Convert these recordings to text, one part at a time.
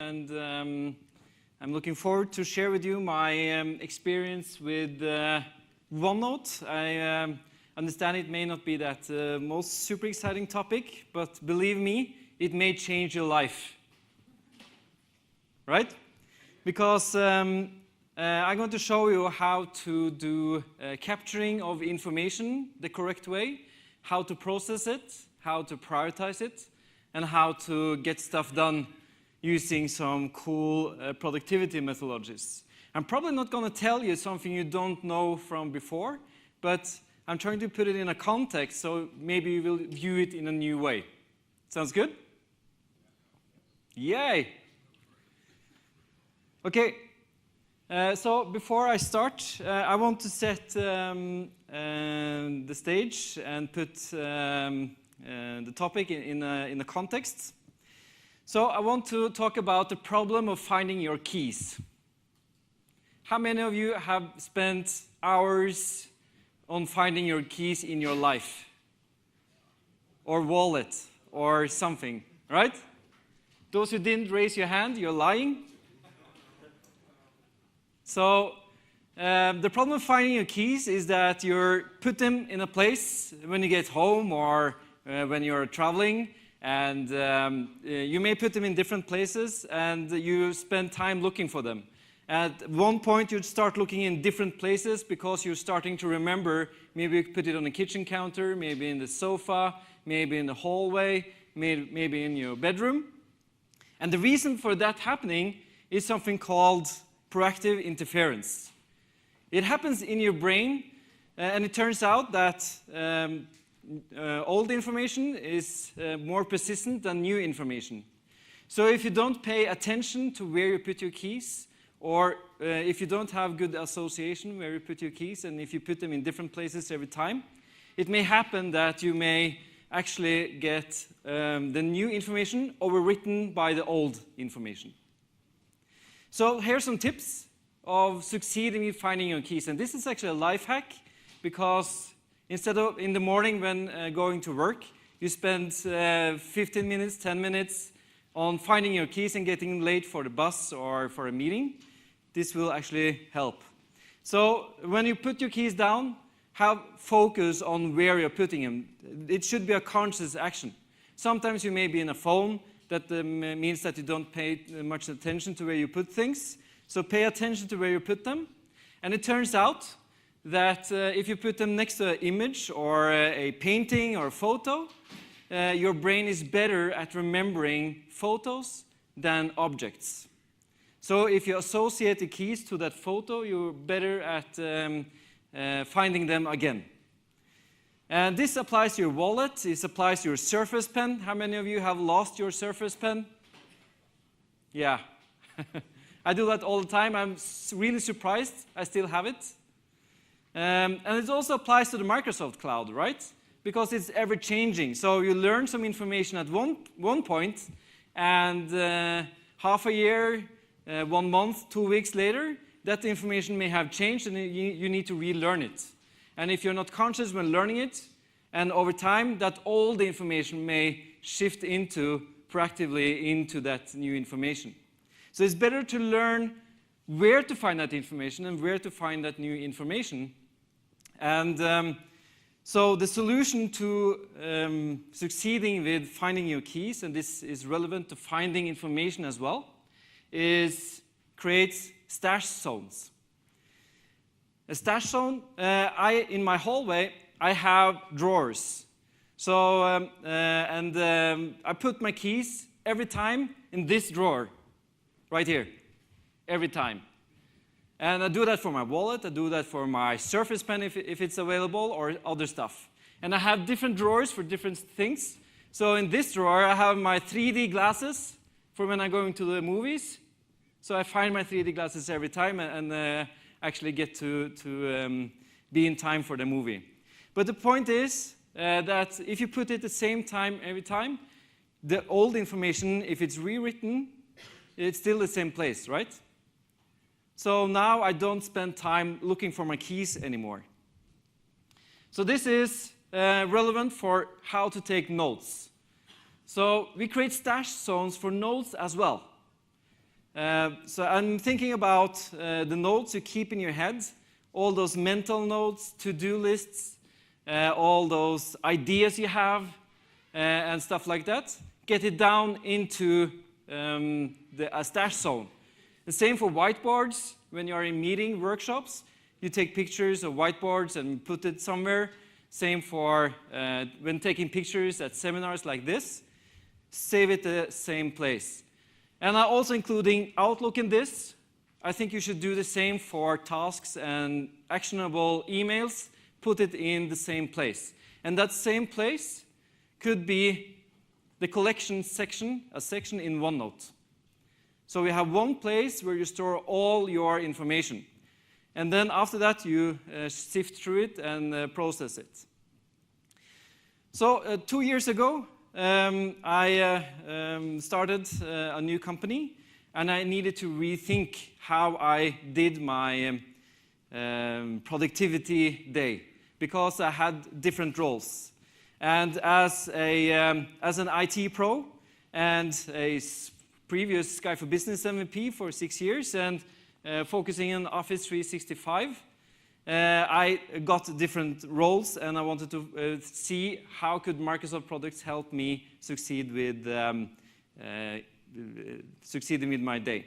and I'm looking forward to share with you my experience with OneNote. I understand it may not be that most super exciting topic, but believe me, it may change your life. Right? Because I'm going to show you how to do capturing of information the correct way, how to process it, how to prioritize it, and how to get stuff done using some cool productivity methodologies. I'm probably not going to tell you something you don't know from before, but I'm trying to put it in a context so maybe you will view it in a new way. Sounds good? Yay! Okay, so before I start, I want to set the stage and put the topic in a context. So I want to talk about the problem of finding your keys. How many of you have spent hours on finding your keys in your life? Or wallet, or something, right? Those who didn't raise your hand, you're lying. So the problem of finding your keys is that you put them in a place when you get home or when you're traveling, and you may put them in different places, and you spend time looking for them. At one point, you'd start looking in different places because you're starting to remember. Maybe you put it on the kitchen counter, maybe in the sofa, maybe in the hallway, maybe in your bedroom. And the reason for that happening is something called proactive interference. It happens in your brain, and it turns out that old information is more persistent than new information. So if you don't pay attention to where you put your keys, or if you don't have good association where you put your keys, and if you put them in different places every time, it may happen that you may actually get the new information overwritten by the old information. So here's some tips of succeeding in finding your keys. And this is actually a life hack, because instead of in the morning when going to work, you spend 15 minutes, 10 minutes on finding your keys and getting late for the bus or for a meeting. This will actually help. So when you put your keys down, have focus on where you're putting them. It should be a conscious action. Sometimes you may be in a phone. That means that you don't pay much attention to where you put things. So pay attention to where you put them. And it turns out that if you put them next to an image or a painting or a photo, your brain is better at remembering photos than objects. So if you associate the keys to that photo, you're better at finding them again. And this applies to your wallet, this applies to your Surface Pen. How many of you have lost your Surface Pen? Yeah. I do that all the time. I'm really surprised I still have it. And it also applies to the Microsoft Cloud, right? Because it's ever-changing. So you learn some information at one point, and half a year, 1 month, 2 weeks later, that information may have changed, and you need to relearn it. And if you're not conscious when learning it, and over time, that old information may shift proactively into that new information. So it's better to learn where to find that information and where to find that new information. And so the solution to succeeding with finding your keys, and this is relevant to finding information as well, is create stash zones. A stash zone, in my hallway, I have drawers. So, I put my keys every time in this drawer, right here, every time. And I do that for my wallet, I do that for my Surface Pen if it's available, or other stuff. And I have different drawers for different things. So in this drawer, I have my 3D glasses for when I'm going to the movies. So I find my 3D glasses every time, and actually get to be in time for the movie. But the point is that if you put it the same time every time, the old information, if it's rewritten, it's still the same place, right? So now I don't spend time looking for my keys anymore. So this is relevant for how to take notes. So we create stash zones for notes as well. So I'm thinking about the notes you keep in your head, all those mental notes, to-do lists, all those ideas you have, and stuff like that. Get it down into a stash zone. The same for whiteboards. When you are in meeting workshops, you take pictures of whiteboards and put it somewhere. Same for when taking pictures at seminars like this. Save it the same place. And I'm also including Outlook in this. I think you should do the same for tasks and actionable emails. Put it in the same place. And that same place could be the collection section, a section in OneNote. So we have one place where you store all your information. And then after that, you sift through it and process it. So 2 years ago, I started a new company, and I needed to rethink how I did my productivity day, because I had different roles. And as an IT pro and a previous Sky for Business MVP for 6 years and focusing on Office 365, I got different roles, and I wanted to see how could Microsoft products help me succeed with succeeding with my day.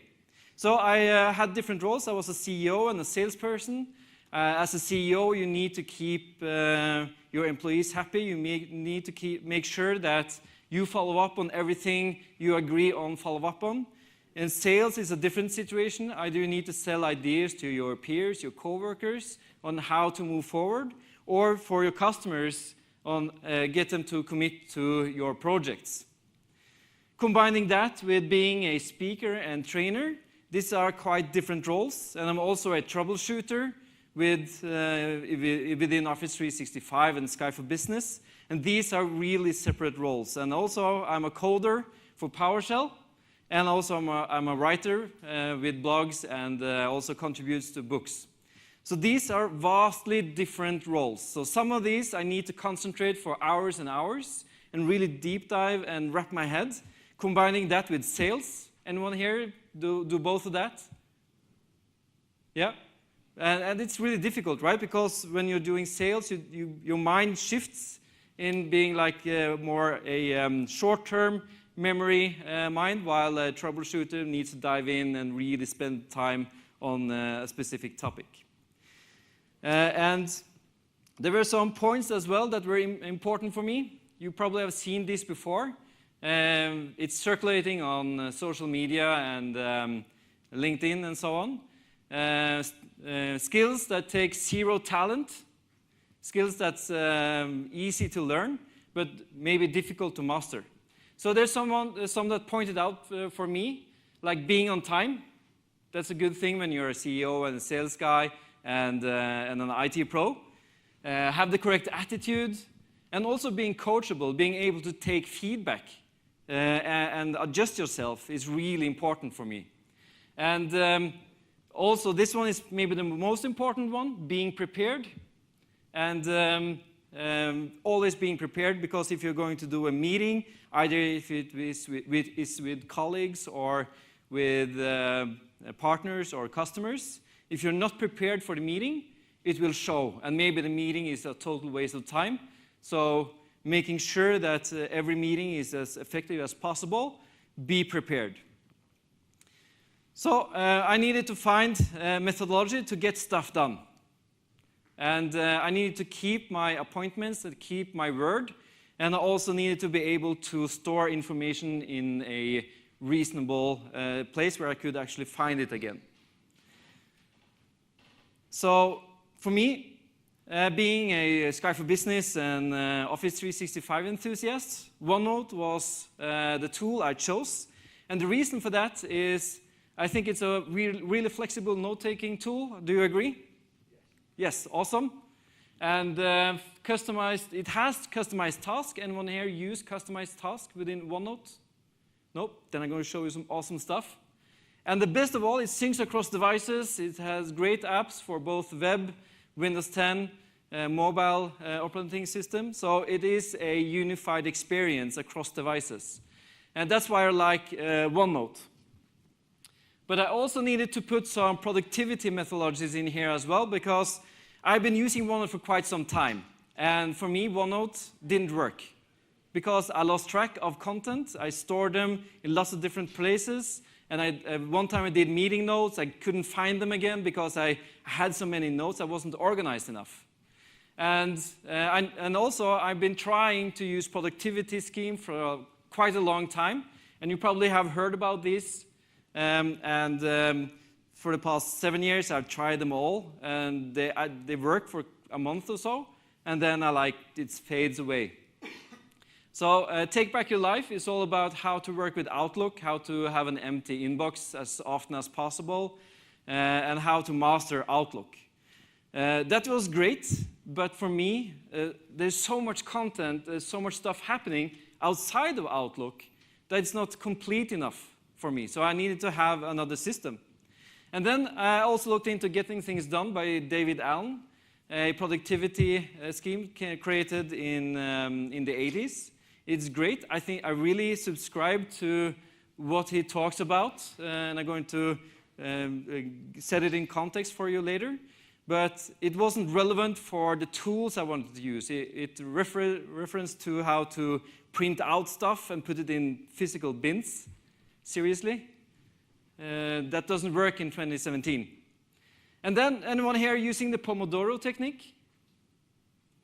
So I had different roles. I was a CEO and a salesperson. As a CEO, you need to keep your employees happy. You need to make sure that you follow up on everything you agree on follow up on. In sales, it's a different situation. Either you need to sell ideas to your peers, your coworkers, on how to move forward, or for your customers, on get them to commit to your projects. Combining that with being a speaker and trainer, these are quite different roles. And I'm also a troubleshooter within Office 365 and Sky for Business. And these are really separate roles. And also, I'm a coder for PowerShell. And also, I'm a writer with blogs and also contributes to books. So these are vastly different roles. So some of these I need to concentrate for hours and hours and really deep dive and wrap my head. Combining that with sales. Anyone here do both of that? Yeah? And it's really difficult, right? Because when you're doing sales, your mind shifts in being like more a short-term memory mind, while a troubleshooter needs to dive in and really spend time on a specific topic. And there were some points as well that were important for me. You probably have seen this before. It's circulating on social media and LinkedIn and so on. Skills that take zero talent. Skills that's easy to learn, but maybe difficult to master. So there's some that pointed out for me, like being on time. That's a good thing when you're a CEO and a sales guy and an IT pro. Have the correct attitude, and also being coachable, being able to take feedback and adjust yourself is really important for me. And also, this one is maybe the most important one, being prepared. And always being prepared, because if you're going to do a meeting, either if it is with colleagues or with partners or customers, if you're not prepared for the meeting, it will show. And maybe the meeting is a total waste of time. So making sure that every meeting is as effective as possible, be prepared. So I needed to find a methodology to get stuff done. And I needed to keep my appointments and keep my word. And I also needed to be able to store information in a reasonable place where I could actually find it again. So for me, being a Sky for Business and Office 365 enthusiast, OneNote was the tool I chose. And the reason for that is I think it's a really flexible note-taking tool. Do you agree? Yes, awesome. And customized, it has customized tasks. Anyone here use customized tasks within OneNote? Nope, then I'm going to show you some awesome stuff. And the best of all, it syncs across devices. It has great apps for both web, Windows 10, mobile operating system. So it is a unified experience across devices. And that's why I like OneNote. But I also needed to put some productivity methodologies in here as well, because I've been using OneNote for quite some time. And for me, OneNote didn't work, because I lost track of content. I stored them in lots of different places. And one time I did meeting notes. I couldn't find them again because I had so many notes. I wasn't organized enough. And also, I've been trying to use productivity scheme for quite a long time. And you probably have heard about this. For the past 7 years, I've tried them all. And they work for a month or so. And then it fades away. So Take Back Your Life is all about how to work with Outlook, how to have an empty inbox as often as possible, and how to master Outlook. That was great, but for me, there's so much content, there's so much stuff happening outside of Outlook that it's not complete enough for me. So I needed to have another system. And then I also looked into Getting Things Done by David Allen, a productivity scheme created in the 80s. It's great. I really subscribe to what he talks about, and I'm going to set it in context for you later. But it wasn't relevant for the tools I wanted to use. It referenced to how to print out stuff and put it in physical bins. Seriously? That doesn't work in 2017. And then, anyone here using the Pomodoro technique?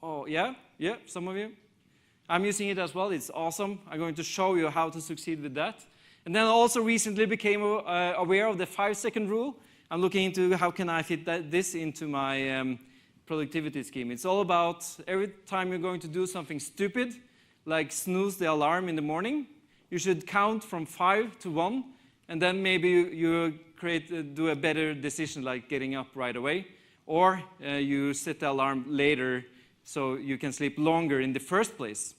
Oh, yeah, some of you. I'm using it as well. It's awesome. I'm going to show you how to succeed with that. And then I also recently became aware of the 5-second rule. I'm looking into how can I fit this into my productivity scheme. It's all about every time you're going to do something stupid, like snooze the alarm in the morning, you should count from 5 to 1, and then maybe you do a better decision, like getting up right away, or you set the alarm later so you can sleep longer in the first place.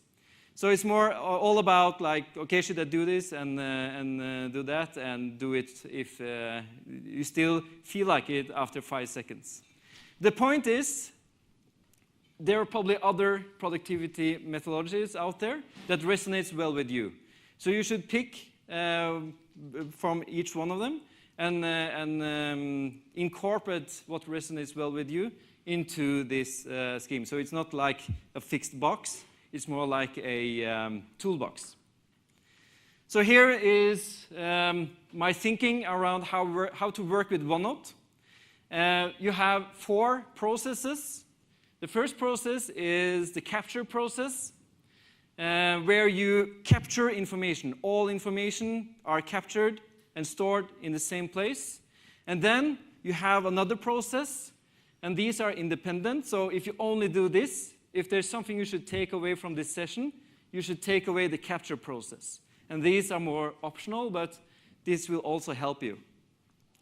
So it's more all about okay, should I do this and do that, and do it if you still feel like it after 5 seconds. The point is, there are probably other productivity methodologies out there that resonates well with you. So you should pick from each one of them and incorporate what resonates well with you into this scheme. So it's not like a fixed box, it's more like a toolbox. So here is my thinking around how to work with OneNote. You have 4 processes. The first process is the capture process, where you capture information. All information are captured and stored in the same place. And then you have another process, and these are independent. So if you only do this, if there's something you should take away from this session, you should take away the capture process. And these are more optional, but this will also help you.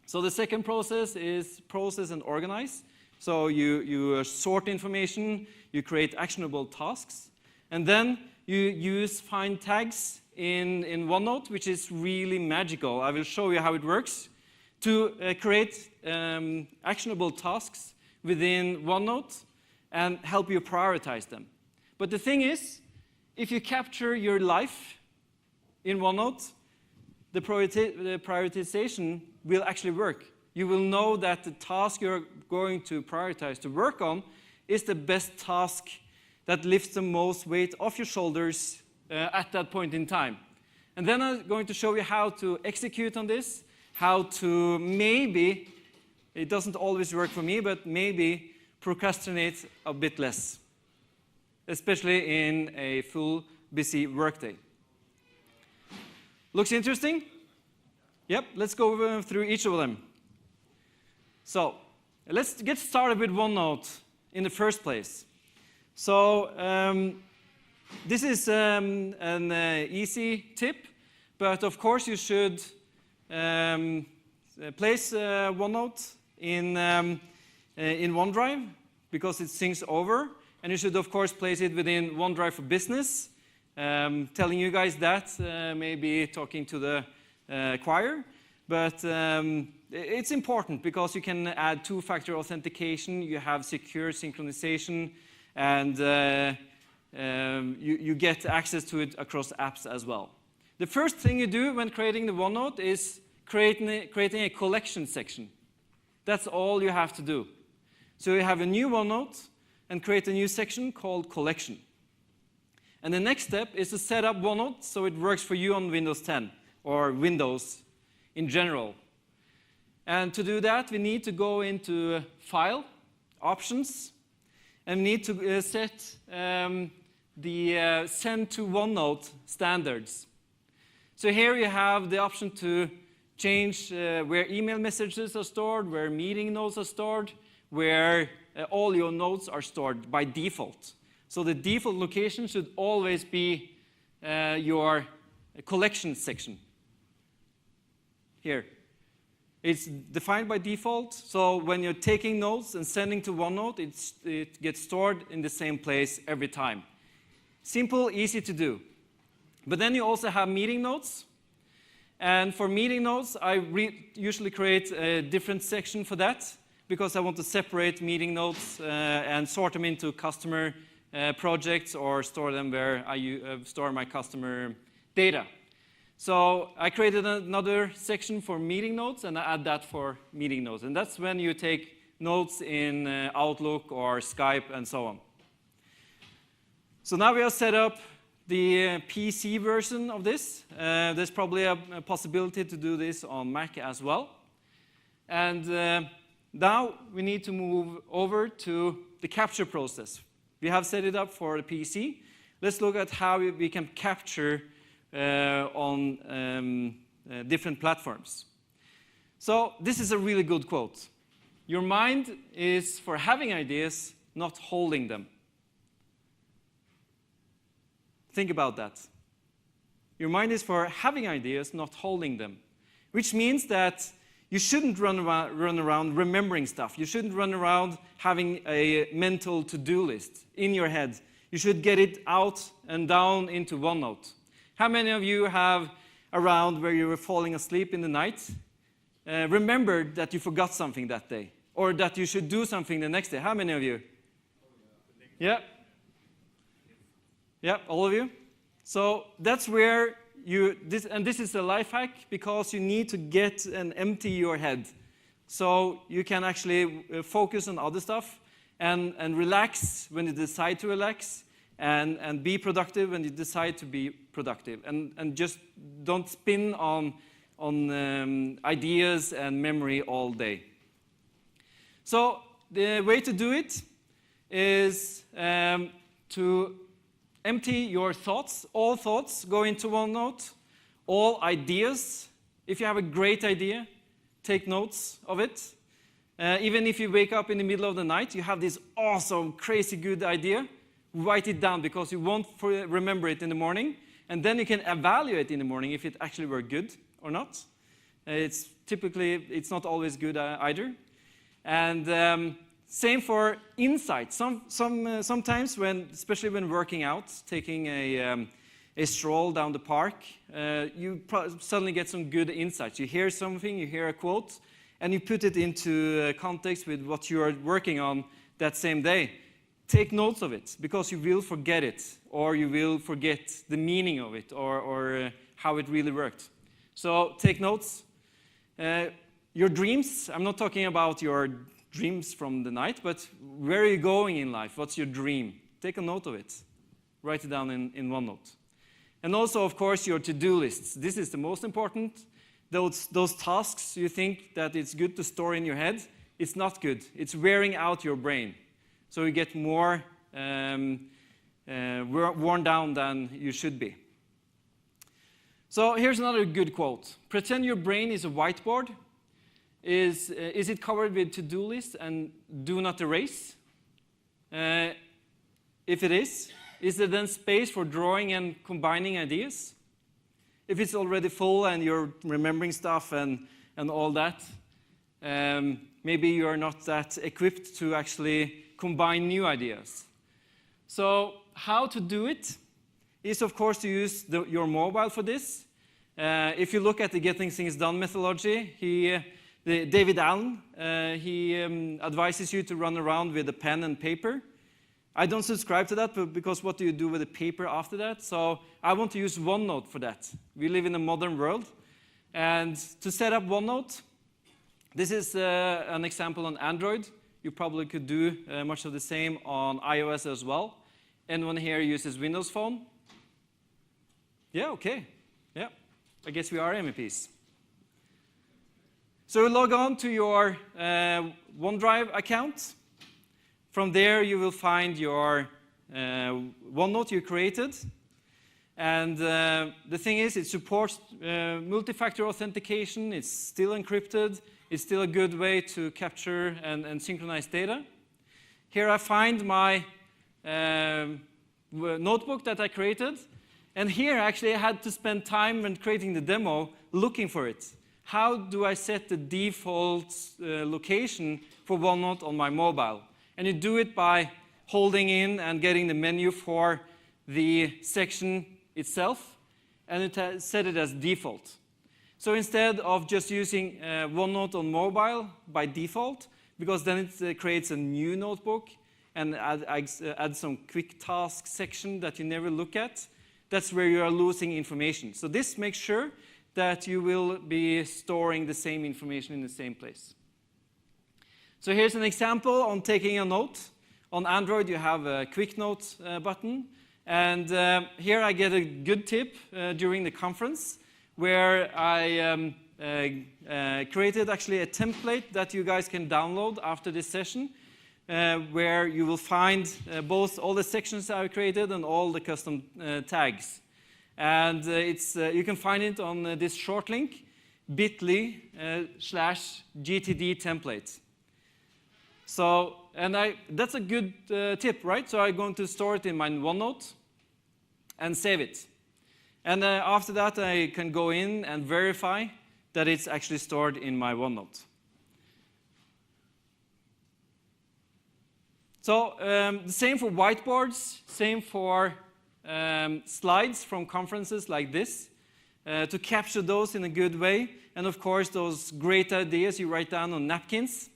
So the second process is process and organize. So you sort information, you create actionable tasks, and then you use find tags in OneNote, which is really magical. I will show you how it works, to create actionable tasks within OneNote and help you prioritize them. But the thing is, if you capture your life in OneNote, the prioritization will actually work. You will know that the task you're going to prioritize to work on is the best task that lifts the most weight off your shoulders at that point in time. And then I'm going to show you how to execute on this, how to maybe, it doesn't always work for me, but maybe procrastinate a bit less, especially in a full, busy workday. Looks interesting? Yep, let's go through each of them. So let's get started with OneNote in the first place. So this is an easy tip, but of course you should place OneNote in OneDrive because it syncs over, and you should of course place it within OneDrive for Business. Telling you guys that, maybe talking to the choir, but it's important because you can add two-factor authentication, you have secure synchronization, and you get access to it across apps as well. The first thing you do when creating the OneNote is creating a collection section. That's all you have to do. So you have a new OneNote and create a new section called Collection. And the next step is to set up OneNote so it works for you on Windows 10 or Windows in general. And to do that, we need to go into File, Options, and we need to set the Send to OneNote standards. So here you have the option to change where email messages are stored, where meeting notes are stored, where all your notes are stored by default. So the default location should always be your collection section. Here. It's defined by default, so when you're taking notes and sending to OneNote, it gets stored in the same place every time. Simple, easy to do. But then you also have meeting notes. And for meeting notes, I usually create a different section for that because I want to separate meeting notes and sort them into customer projects or store them where I store my customer data. So I created another section for meeting notes, and I add that for meeting notes. And that's when you take notes in Outlook or Skype and so on. So now we have set up the PC version of this. There's probably a possibility to do this on Mac as well. And now we need to move over to the capture process. We have set it up for the PC. Let's look at how we can capture on different platforms. So this is a really good quote. Your mind is for having ideas, not holding them. Think about that. Your mind is for having ideas, not holding them. Which means that you shouldn't run around remembering stuff. You shouldn't run around having a mental to-do list in your head. You should get it out and down into OneNote. How many of you have, around where you were falling asleep in the night, remembered that you forgot something that day? Or that you should do something the next day? How many of you? Yeah? Yeah, all of you? So that's where this is a life hack because you need to get and empty your head. So you can actually focus on other stuff and relax when you decide to relax. And be productive when you decide to be productive. And just don't spin on ideas and memory all day. So the way to do it is to empty your thoughts. All thoughts go into OneNote. All ideas. If you have a great idea, take notes of it. Even if you wake up in the middle of the night, you have this awesome, crazy good idea. Write it down because you won't remember it in the morning, and then you can evaluate in the morning if it actually were good or not. It's not always good either. And same for insight. Sometimes especially when working out, taking a stroll down the park, you suddenly get some good insights. You hear something, you hear a quote, and you put it into context with what you are working on that same day. Take notes of it, because you will forget it, or you will forget the meaning of it, or how it really worked. So take notes. Your dreams, I'm not talking about your dreams from the night, but where are you going in life? What's your dream? Take a note of it. Write it down in OneNote. And also, of course, your to-do lists. This is the most important. Those tasks you think that it's good to store in your head, it's not good. It's wearing out your brain. So you get more worn down than you should be. So here's another good quote. Pretend your brain is a whiteboard. Is it covered with to-do lists and do not erase? If it is there then space for drawing and combining ideas? If it's already full and you're remembering stuff and all that, maybe you're not that equipped to actually combine new ideas. So how to do it is, of course, to use your mobile for this. If you look at the Getting Things Done methodology, David Allen, he advises you to run around with a pen and paper. I don't subscribe to that, because what do you do with the paper after that? So I want to use OneNote for that. We live in a modern world. And to set up OneNote, this is an example on Android. You probably could do much of the same on iOS as well. Anyone here uses Windows Phone? Yeah, okay. Yeah, I guess we are MEPs. So log on to your OneDrive account. From there, you will find your OneNote you created. And the thing is, it supports multi-factor authentication. It's still encrypted. It's still a good way to capture and synchronize data. Here I find my notebook that I created. And here, actually, I had to spend time when creating the demo looking for it. How do I set the default location for OneNote on my mobile? And you do it by holding in and getting the menu for the section itself, and it set it as default. So instead of just using OneNote on mobile by default, because then it creates a new notebook and add some quick task section that you never look at, that's where you are losing information. So this makes sure that you will be storing the same information in the same place. So here's an example on taking a note. On Android, you have a quick note button. And here I get a good tip during the conference where I created actually a template that you guys can download after this session where you will find both all the sections I created and all the custom tags. And you can find it on this short link, bit.ly/gtd template. So, that's a good tip, right? So I'm going to store it in my OneNote and save it. And after that, I can go in and verify that it's actually stored in my OneNote. So the same for whiteboards, same for slides from conferences like this, to capture those in a good way. And of course, those great ideas you write down on napkins.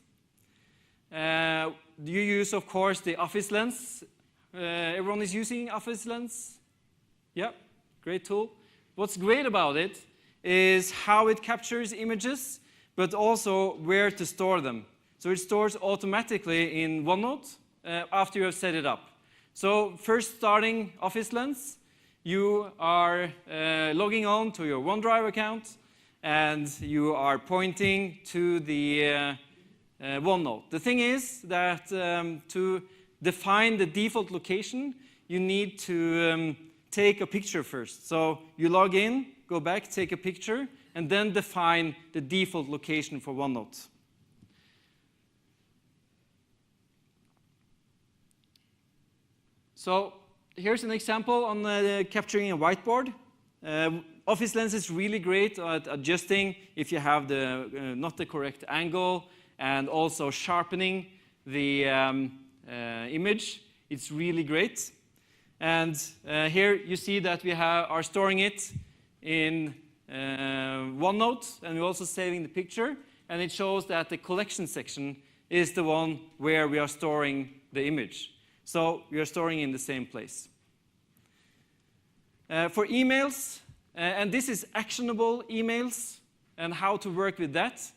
You use, of course, the Office Lens. Everyone is using Office Lens? Yeah, great tool. What's great about it is how it captures images, but also where to store them. So it stores automatically in OneNote after you have set it up. So first starting Office Lens, you are logging on to your OneDrive account, and you are pointing to the OneNote. The thing is that to define the default location, you need to take a picture first. So you log in, go back, take a picture, and then define the default location for OneNote. So here's an example on capturing a whiteboard. Office Lens is really great at adjusting if you have not the correct angle, and also sharpening the image. It's really great. And here you see that we are storing it in OneNote, and we're also saving the picture. And it shows that the collection section is the one where we are storing the image. So we are storing in the same place. For emails, and this is actionable emails and how to work with that.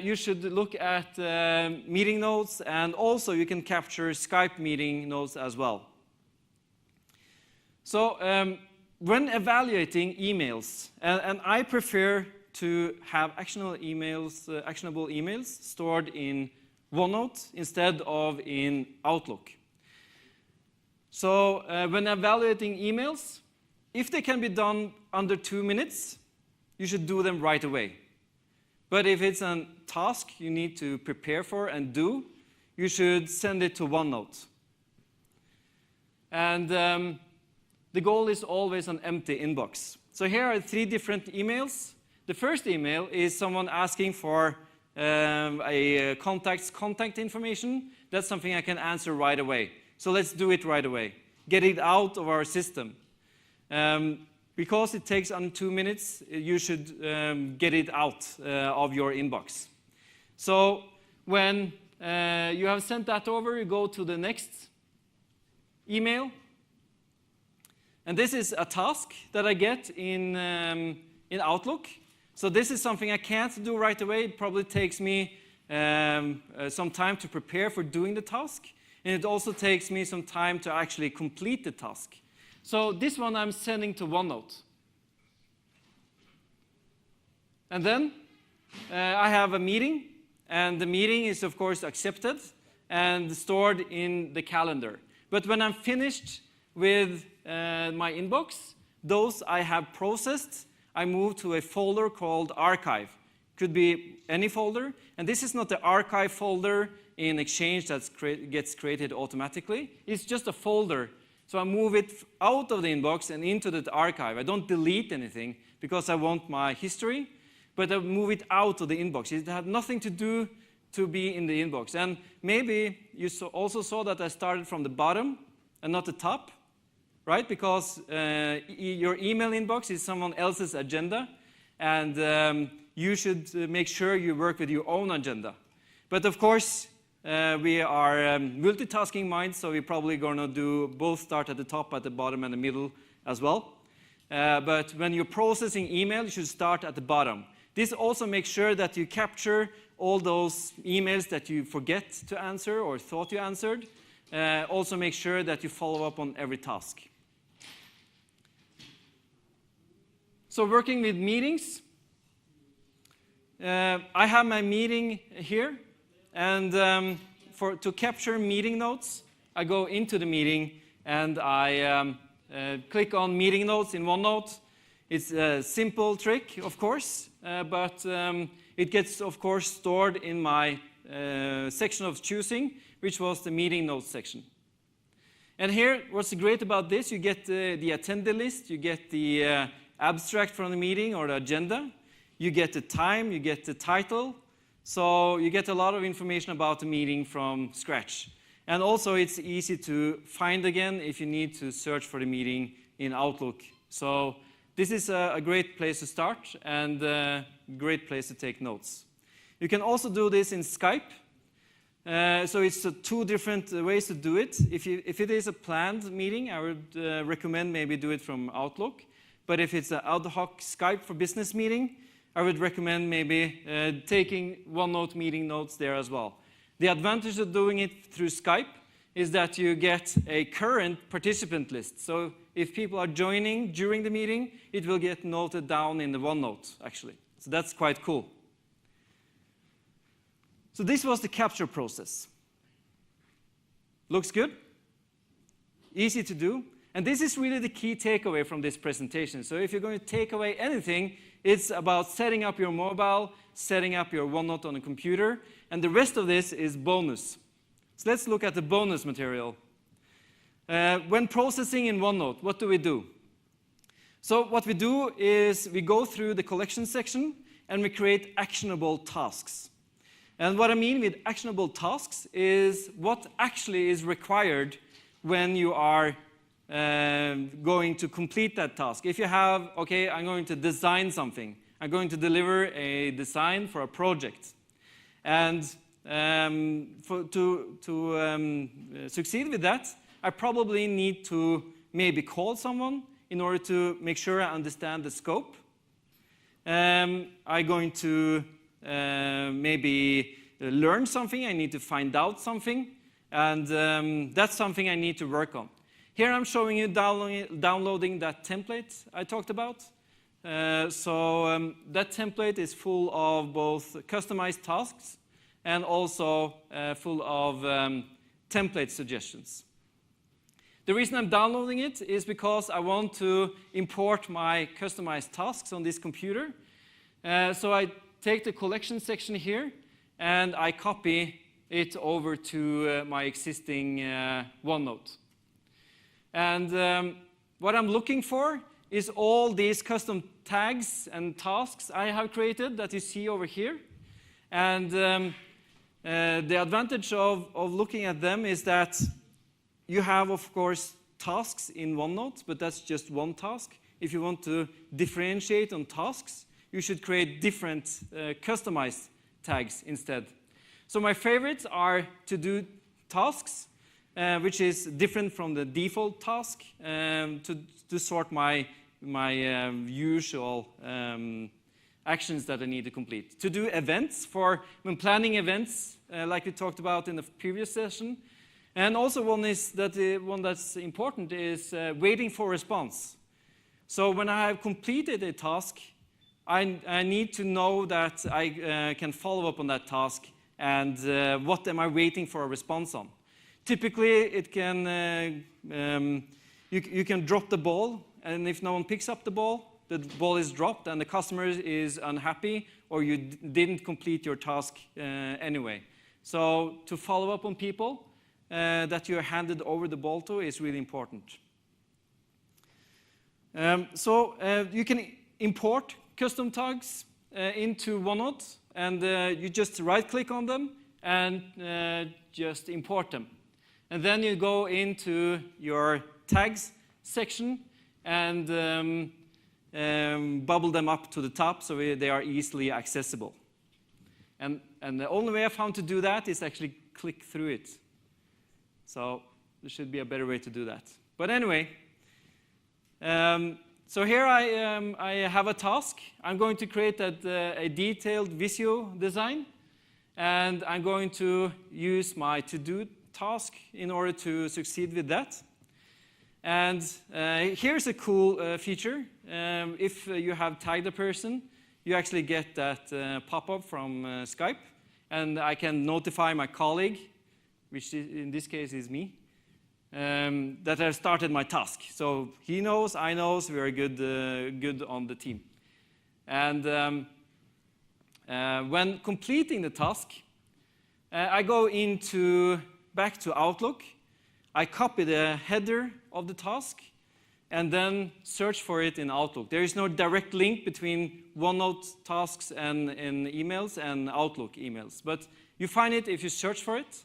You should look at meeting notes, and also you can capture Skype meeting notes as well. So when evaluating emails, and I prefer to have actionable emails stored in OneNote instead of in Outlook. So when evaluating emails, if they can be done under 2 minutes, you should do them right away. But if it's a task you need to prepare for and do, you should send it to OneNote. And the goal is always an empty inbox. So here are 3 different emails. The first email is someone asking for a contact's contact information. That's something I can answer right away. So let's do it right away. Get it out of our system. Because it takes under 2 minutes, you should get it out of your inbox. So when you have sent that over, you go to the next email. And this is a task that I get in Outlook. So this is something I can't do right away. It probably takes me some time to prepare for doing the task, and it also takes me some time to actually complete the task. So this one I'm sending to OneNote. And then I have a meeting, and the meeting is of course accepted and stored in the calendar. But when I'm finished with my inbox, those I have processed, I move to a folder called Archive. Could be any folder, and this is not the archive folder in Exchange that gets created automatically. It's just a folder. So I move it out of the inbox and into the archive. I don't delete anything because I want my history, but I move it out of the inbox. It had nothing to do to be in the inbox. And maybe you also saw that I started from the bottom and not the top, right? Because your email inbox is someone else's agenda, and you should make sure you work with your own agenda. But of course, we are multitasking minds, so we're probably going to do both start at the top, at the bottom, and the middle as well. But when you're processing email, you should start at the bottom. This also makes sure that you capture all those emails that you forget to answer or thought you answered. Also make sure that you follow up on every task. So working with meetings, I have my meeting here, and to capture meeting notes, I go into the meeting and I click on meeting notes in OneNote. It's a simple trick, of course, but it gets, of course, stored in my section of choosing, which was the meeting notes section. And here, what's great about this, you get the attendee list, you get the abstract from the meeting or the agenda, you get the time, you get the title, so you get a lot of information about the meeting from scratch. And also it's easy to find again if you need to search for the meeting in Outlook. So this is a great place to start and a great place to take notes. You can also do this in Skype. So it's two different ways to do it. If it is a planned meeting, I would recommend maybe do it from Outlook. But if it's an ad hoc Skype for business meeting, I would recommend maybe taking OneNote meeting notes there as well. The advantage of doing it through Skype is that you get a current participant list. So if people are joining during the meeting, it will get noted down in the OneNote, actually. So that's quite cool. So this was the capture process. Looks good? Easy to do. And this is really the key takeaway from this presentation. So if you're going to take away anything, it's about setting up your mobile, setting up your OneNote on a computer, and the rest of this is bonus. So let's look at the bonus material. When processing in OneNote, what do we do? So what we do is we go through the collection section and we create actionable tasks. And what I mean with actionable tasks is what actually is required when you are going to complete that task. If you have, okay, I'm going to design something. I'm going to deliver a design for a project. And to succeed with that, I probably need to maybe call someone in order to make sure I understand the scope. I'm going to maybe learn something. I need to find out something. And that's something I need to work on. Here I'm showing you downloading that template I talked about. That template is full of both customized tasks and also full of template suggestions. The reason I'm downloading it is because I want to import my customized tasks on this computer. So I take the collection section here and I copy it over to my existing OneNote. And what I'm looking for is all these custom tags and tasks I have created that you see over here. And the advantage of looking at them is that you have, of course, tasks in OneNote, but that's just one task. If you want to differentiate on tasks, you should create different customized tags instead. So my favorites are to do tasks, which is different from the default task, to sort my usual actions that I need to complete. To do events, for when planning events, like we talked about in the previous session. And also one that's important is waiting for response. So when I have completed a task, I need to know that I can follow up on that task and what am I waiting for a response on. Typically, it can you can drop the ball, and if no one picks up the ball is dropped, and the customer is unhappy, or you didn't complete your task anyway. So to follow up on people that you handed over the ball to is really important. You can import custom tags into OneNote, and you just right-click on them and just import them. And then you go into your tags section and bubble them up to the top so they are easily accessible. And the only way I found to do that is actually click through it. So there should be a better way to do that. But anyway, so here I have a task. I'm going to create a detailed Visio design, and I'm going to use my to-do task in order to succeed with that. And here's a cool feature. If you have tagged a person, you actually get that pop-up from Skype, and I can notify my colleague, which in this case is me, that I've started my task. So he knows, I know, so we're good on the team. And when completing the task, I go back to Outlook. I copy the header of the task and then search for it in Outlook. There is no direct link between OneNote tasks and emails and Outlook emails, but you find it if you search for it,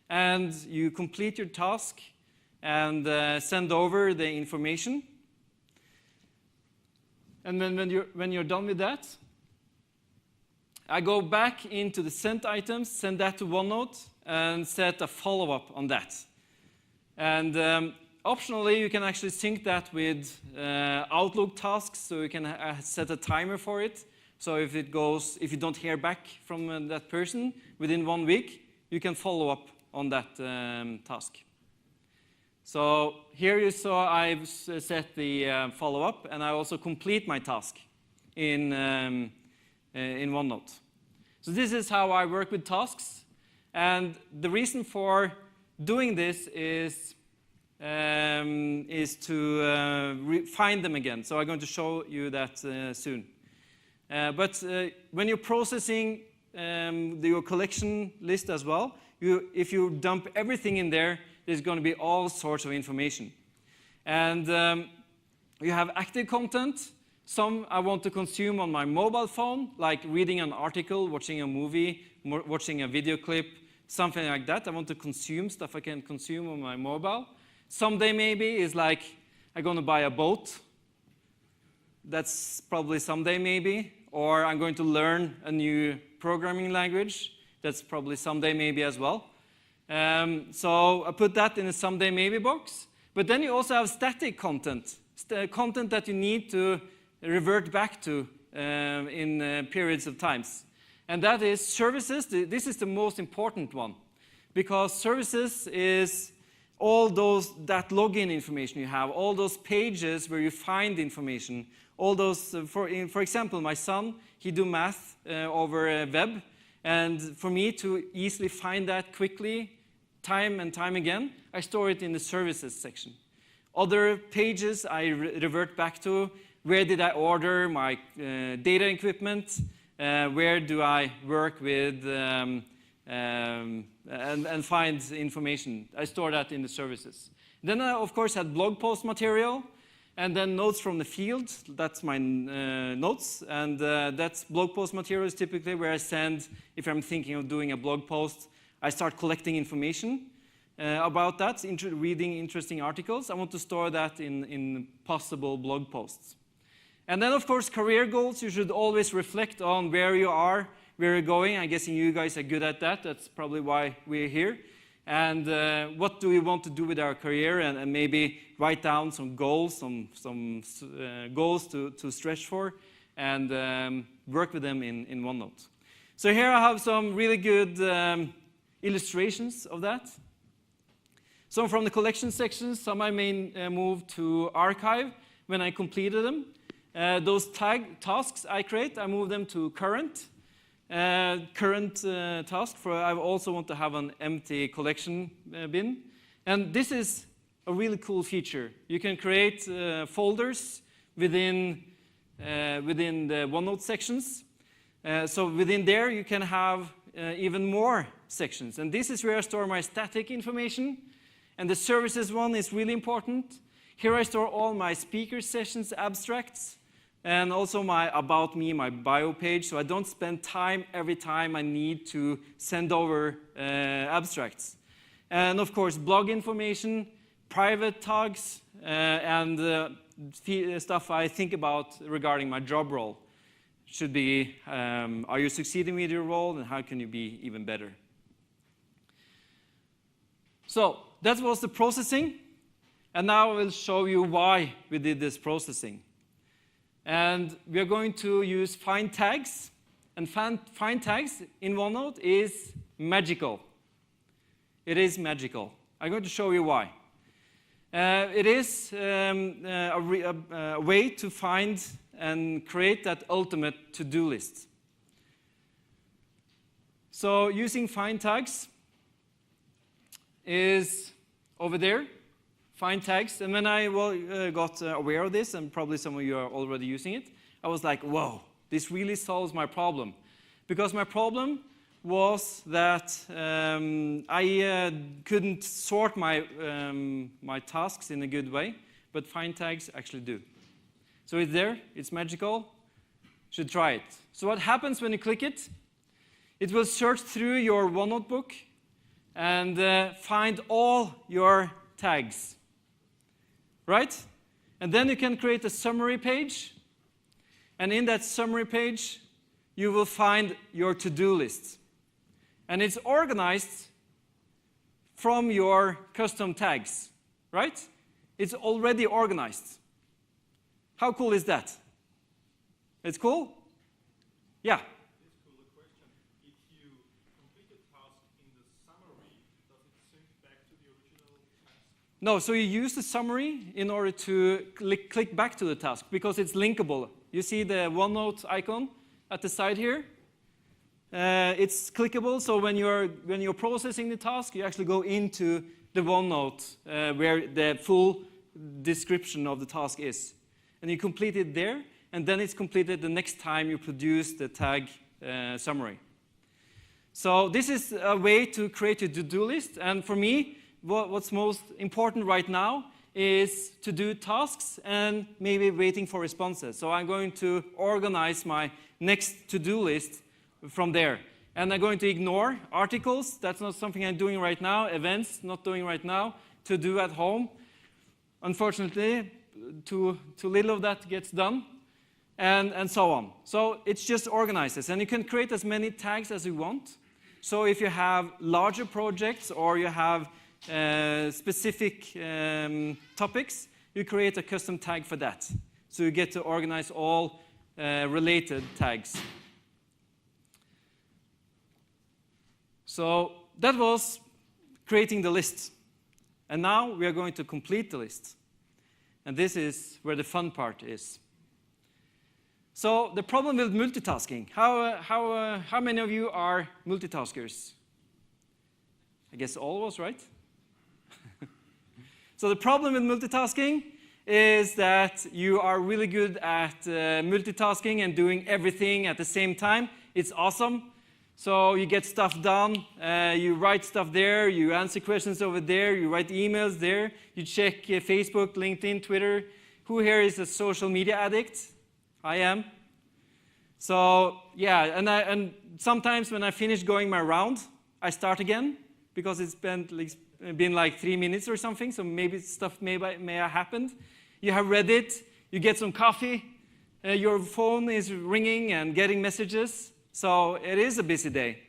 and you complete your task and send over the information. And then when you're done with that, I go back into the sent items, send that to OneNote, and set a follow-up on that. And optionally, you can actually sync that with Outlook tasks, so you can set a timer for it. So if you don't hear back from that person within 1 week, you can follow up on that task. So here you saw I've set the follow-up, and I also complete my task in OneNote. So this is how I work with tasks, and the reason for doing this is to find them again. So I'm going to show you that soon. But when you're processing your collection list as well, if you dump everything in there, there's going to be all sorts of information. And you have active content. Some I want to consume on my mobile phone, like reading an article, watching a movie, watching a video clip, something like that. I want to consume stuff I can consume on my mobile. Someday maybe is like, I'm going to buy a boat. That's probably someday maybe. Or I'm going to learn a new programming language. That's probably someday maybe as well. So I put that in a someday maybe box. But then you also have static content, content that you need to revert back to in periods of times. And that is services. This is the most important one, because services is all that login information you have, all those pages where you find information, all those, for example, my son, he do math over web, and for me to easily find that quickly, time and time again, I store it in the services section. Other pages I revert back to, where did I order my data equipment, where do I work with and find information. I store that in the services. Then I, of course, had blog post material, and then notes from the field. That's my notes, and that's blog post material is typically where I send, if I'm thinking of doing a blog post, I start collecting information about that, reading interesting articles. I want to store that in possible blog posts. And then, of course, career goals. You should always reflect on where you are, where you're going. I'm guessing you guys are good at that. That's probably why we're here. And what do we want to do with our career, and maybe write down some goals, some goals to stretch for, and work with them in OneNote. So here I have some really good illustrations of that. Some from the collection sections, some I may move to archive when I completed them. Those tasks I create, I move them to current task. I also want to have an empty collection bin. And this is a really cool feature. You can create folders within the OneNote sections. So within there, you can have even more sections. And this is where I store my static information. And the services one is really important. Here I store all my speaker sessions abstracts and also my about me, my bio page, so I don't spend time every time I need to send over abstracts. And of course, blog information, private tags, and stuff I think about regarding my job role. Should be, are you succeeding with your role, and how can you be even better? So that was the processing, and now I will show you why we did this processing. And we are going to use find tags, and find tags in OneNote is magical. It is magical. I'm going to show you why. It is a way to find and create that ultimate to-do list. So using find tags is over there, find tags. And when I got aware of this, and probably some of you are already using it, I was like, whoa, this really solves my problem. Because my problem was that I couldn't sort my tasks in a good way, but find tags actually do. So it's there, it's magical, you should try it. So what happens when you click it? It will search through your OneNote book and find all your tags, right? And then you can create a summary page, and in that summary page, you will find your to-do list. And it's organized from your custom tags, right? It's already organized. How cool is that? It's cool? Yeah. It's cool. The question, if you complete a task in the summary, does it sync back to the original task? No, so you use the summary in order to click back to the task because it's linkable. You see the OneNote icon at the side here? It's clickable, so when you're processing the task, you actually go into the OneNote where the full description of the task is. And you complete it there, and then it's completed the next time you produce the tag summary. So this is a way to create a to-do list, and for me, what's most important right now is to do tasks and maybe waiting for responses. So I'm going to organize my next to-do list from there. And I'm going to ignore articles. That's not something I'm doing right now. Events, not doing right now. To do at home. Unfortunately, too little of that gets done. And so on. So it's just organizes. And you can create as many tags as you want. So if you have larger projects or you have specific topics, you create a custom tag for that. So you get to organize all related tags. So that was creating the list. And now we are going to complete the list. And this is where the fun part is. So the problem with multitasking. How many of you are multitaskers? I guess all of us, right? So the problem with multitasking is that you are really good at multitasking and doing everything at the same time. It's awesome. So you get stuff done, you write stuff there, you answer questions over there, you write emails there, you check Facebook, LinkedIn, Twitter. Who here is a social media addict? I am. So yeah, and sometimes when I finish going my round, I start again because it's been like 3 minutes or something, so maybe stuff may have happened. You have read it, you get some coffee, your phone is ringing and getting messages. So it is a busy day.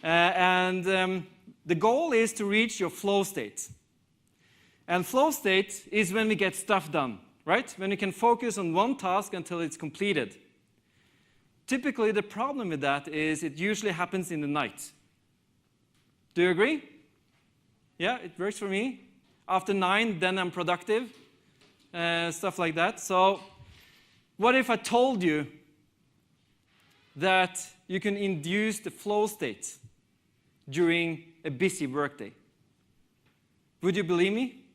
The goal is to reach your flow state. And flow state is when we get stuff done, right? When you can focus on one task until it's completed. typically the problem with that is it usually happens in the night. Do you agree? Yeah, it works for me. After 9, then I'm productive, stuff like that. So what if I told you that you can induce the flow state during a busy workday? Would you believe me?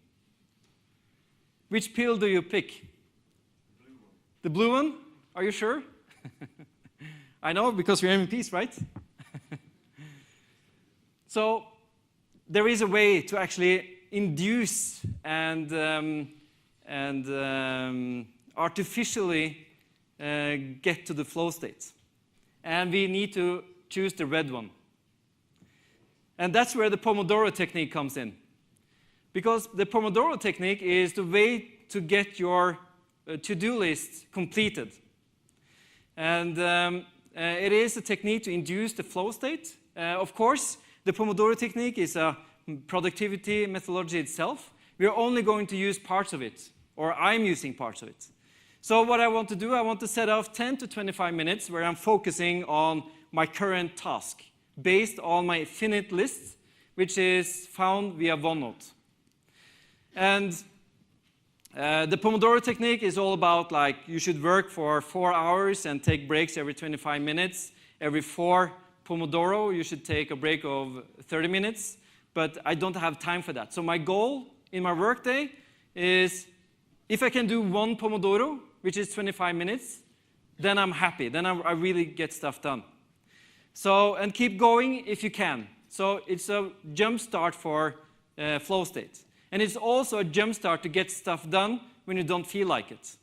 Which pill do you pick? The blue one? Are you sure? I know, because we're MVPs, right? So there is a way to actually induce and artificially get to the flow state. And we need to choose the red one. And that's where the Pomodoro technique comes in. Because the Pomodoro technique is the way to get your to-do list completed. And it is a technique to induce the flow state. Of course, the Pomodoro technique is a productivity methodology itself. We are only going to use parts of it, or I'm using parts of it. So what I want to do, I want to set off 10 to 25 minutes where I'm focusing on my current task based on my finite list, which is found via OneNote. And the Pomodoro technique is all about, like, you should work for 4 hours and take breaks every 25 minutes. Every 4 Pomodoro, you should take a break of 30 minutes. But I don't have time for that. So my goal in my workday is, if I can do 1 Pomodoro, which is 25 minutes, then I'm happy. Then I really get stuff done. So, and keep going if you can. So it's a jump start for flow state. And it's also a jump start to get stuff done when you don't feel like it.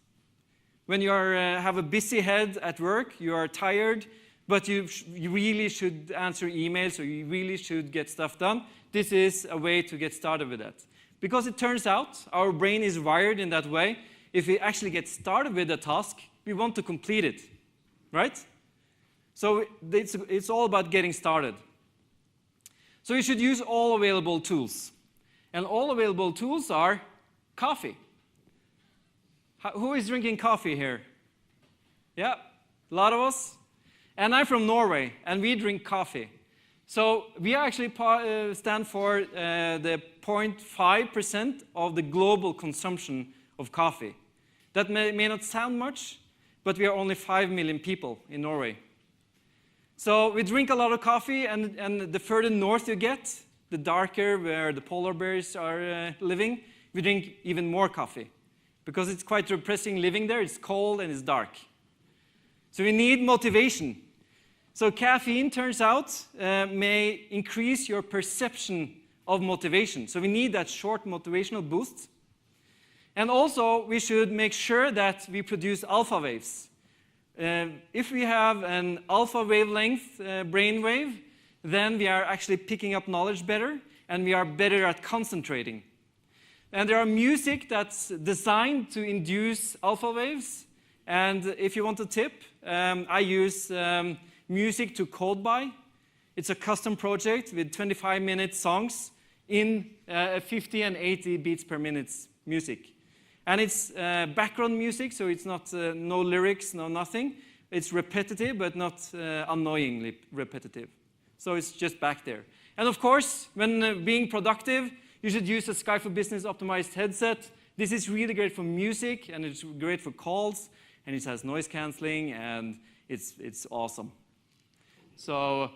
When you have a busy head at work, you are tired, but you really should answer emails, or you really should get stuff done. This is a way to get started with that. Because it turns out our brain is wired in that way. If we actually get started with a task, we want to complete it, right? So it's all about getting started. So you should use all available tools. And all available tools are coffee. Who is drinking coffee here? Yeah, a lot of us. And I'm from Norway, and we drink coffee. So we actually stand for the 0.5% of the global consumption of coffee. That may not sound much, but we are only 5 million people in Norway. So we drink a lot of coffee, and the further north you get, the darker where the polar bears are living, we drink even more coffee. Because it's quite depressing living there. It's cold and it's dark. So we need motivation. So caffeine, turns out, may increase your perception of motivation. So we need that short motivational boost. And also, we should make sure that we produce alpha waves. If we have an alpha wavelength brain wave, then we are actually picking up knowledge better, and we are better at concentrating. And there are music that's designed to induce alpha waves. And if you want a tip, I use music to code by. It's a custom project with 25-minute songs in 50 and 80 beats per minute music. And it's background music, so it's not no lyrics, no nothing. It's repetitive, but not annoyingly repetitive. So it's just back there. And of course, when being productive, you should use a Sky for Business optimized headset. This is really great for music, and it's great for calls, and it has noise canceling, and it's awesome. So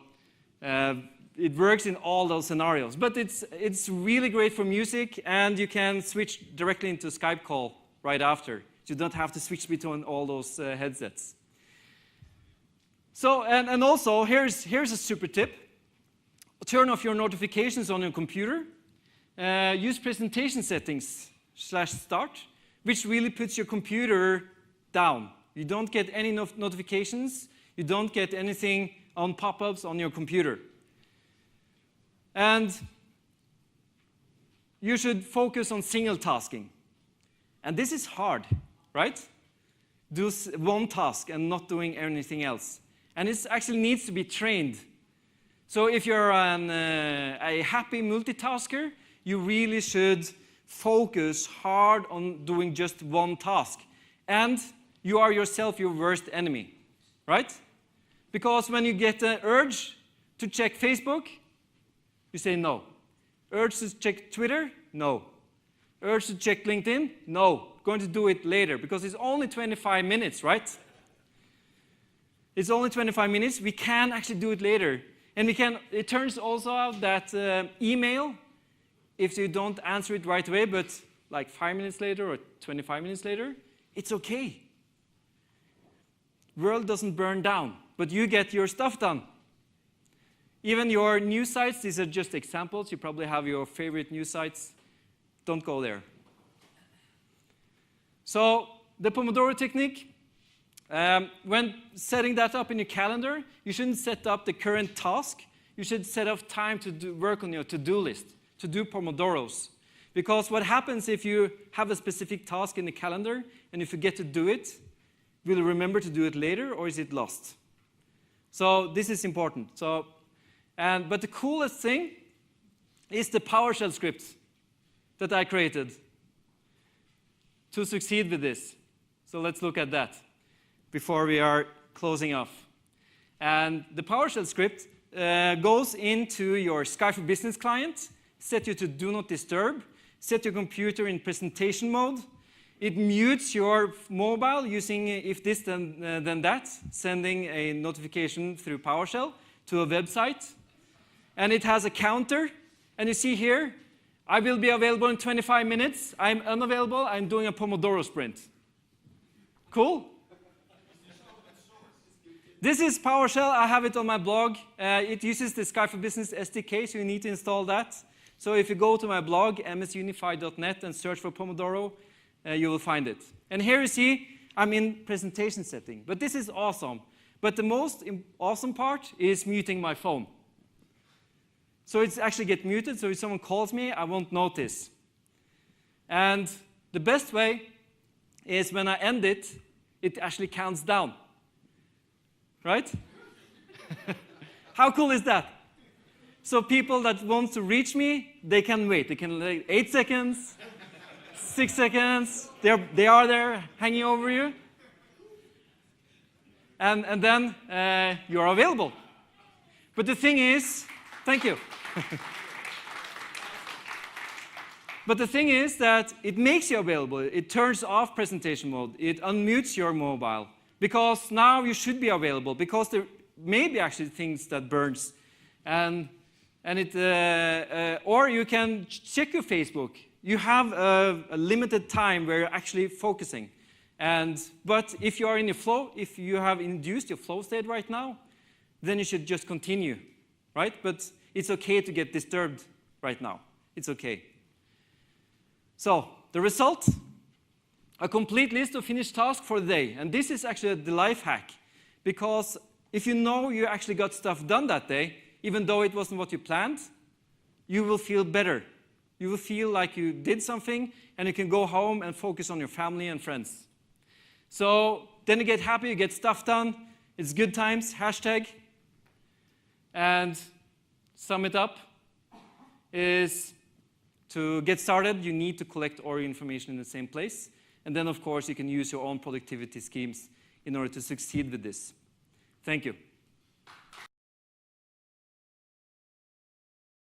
it works in all those scenarios. But it's really great for music, and you can switch directly into Skype call right after. You don't have to switch between all those headsets. So, and also, here's a super tip. Turn off your notifications on your computer. Use presentation settings /start, which really puts your computer down. You don't get any notifications. You don't get anything on pop-ups on your computer. And you should focus on single tasking. And this is hard, right? Do one task and not doing anything else. And it actually needs to be trained. So if you're a happy multitasker, you really should focus hard on doing just one task. And you are yourself your worst enemy, right? Because when you get an urge to check Facebook, you say no. Urge to check Twitter? No. Urge to check LinkedIn? No. Going to do it later because it's only 25 minutes, right? It's only 25 minutes. We can actually do it later. And it turns also out that email, if you don't answer it right away, but like 5 minutes later or 25 minutes later, it's okay. World doesn't burn down, but you get your stuff done. Even your news sites, these are just examples. You probably have your favorite news sites. Don't go there. So the Pomodoro technique, when setting that up in your calendar, you shouldn't set up the current task. You should set up time to work on your to-do list, to do Pomodoros. Because what happens if you have a specific task in the calendar and you forget to do it, will you remember to do it later or is it lost? So this is important. But the coolest thing is the PowerShell script that I created to succeed with this. So let's look at that before we are closing off. And the PowerShell script goes into your Skype for Business client, set you to do not disturb, set your computer in presentation mode. It mutes your mobile using if this then that, sending a notification through PowerShell to a website. And it has a counter. And you see here, I will be available in 25 minutes. I'm unavailable. I'm doing a Pomodoro sprint. Cool? This is PowerShell. I have it on my blog. It uses the Skype for Business SDK, so you need to install that. So if you go to my blog, msunified.net, and search for Pomodoro, you will find it. And here you see I'm in presentation setting. But this is awesome. But the most awesome part is muting my phone. So it's actually get muted, so if someone calls me, I won't notice. And the best way is when I end it, it actually counts down. Right? How cool is that? So people that want to reach me, they can wait. They can wait 8 seconds, 6 seconds. They are there hanging over you. And then you're available. But the thing is, thank you. But the thing is that it makes you available. It turns off presentation mode. It unmutes your mobile. Because now you should be available. Because there may be actually things that burns. Or you can check your Facebook. You have a limited time where you're actually focusing. But if you are in your flow, if you have induced your flow state right now, then you should just continue, right? But it's okay to get disturbed right now. It's okay. So the result, a complete list of finished tasks for the day. And this is actually the life hack. Because if you know you actually got stuff done that day, even though it wasn't what you planned, you will feel better. You will feel like you did something, and you can go home and focus on your family and friends. So then you get happy, you get stuff done. It's good times, hashtag. And sum it up is to get started, you need to collect all your information in the same place. And then, of course, you can use your own productivity schemes in order to succeed with this. Thank you.